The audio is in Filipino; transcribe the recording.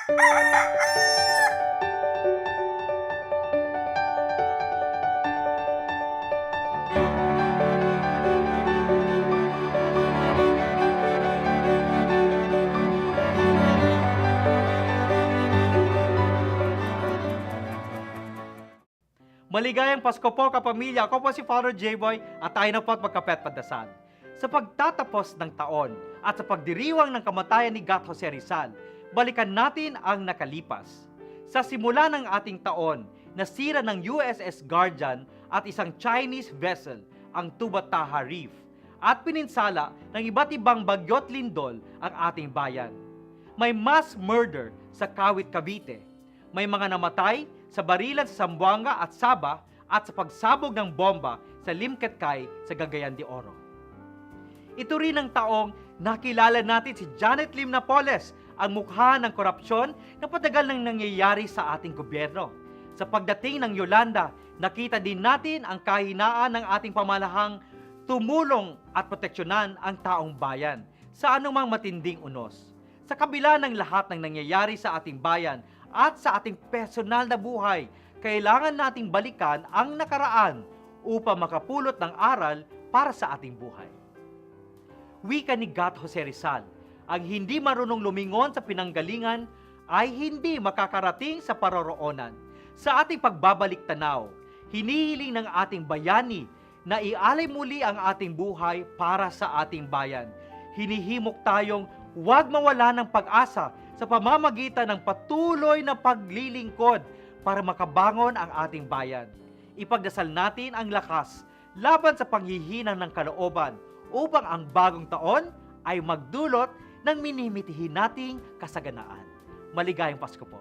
Maligayang Pasko po kapamilya. Ako po si Father J-Boy at tayo na po at magkape at pandasal. Sa pagtatapos ng taon at sa pagdiriwang ng kamatayan ni Gat Jose Rizal, balikan natin ang nakalipas. Sa simula ng ating taon, nasira ng USS Guardian at isang Chinese vessel, ang Tubataha Reef, at pininsala ng iba't ibang bagyo't lindol ang ating bayan. May mass murder sa Kawit, Cavite. May mga namatay sa barilan sa Zamboanga at Sabah at sa pagsabog ng bomba sa Limketkay sa Cagayan de Oro. Ito rin ang taong nakilala natin si Janet Lim Napoles, ang mukha ng korupsyon na patagal nang nangyayari sa ating gobyerno. Sa pagdating ng Yolanda, nakita din natin ang kahinaan ng ating pamalahang tumulong at proteksyonan ang taong bayan sa anumang matinding unos. Sa kabila ng lahat ng nangyayari sa ating bayan at sa ating personal na buhay, kailangan nating balikan ang nakaraan upang makapulot ng aral para sa ating buhay. Wika ni Gat Jose Rizal, ang hindi marunong lumingon sa pinanggalingan ay hindi makakarating sa paroroonan. Sa ating pagbabalik tanaw, hinihiling ng ating bayani na ialay muli ang ating buhay para sa ating bayan. Hinihimok tayong huwag mawala ng pag-asa sa pamamagitan ng patuloy na paglilingkod para makabangon ang ating bayan. Ipagdasal natin ang lakas laban sa panghihinang ng kalooban upang ang bagong taon ay magdulot ng minimitihin nating kasaganaan. Maligayang Pasko po.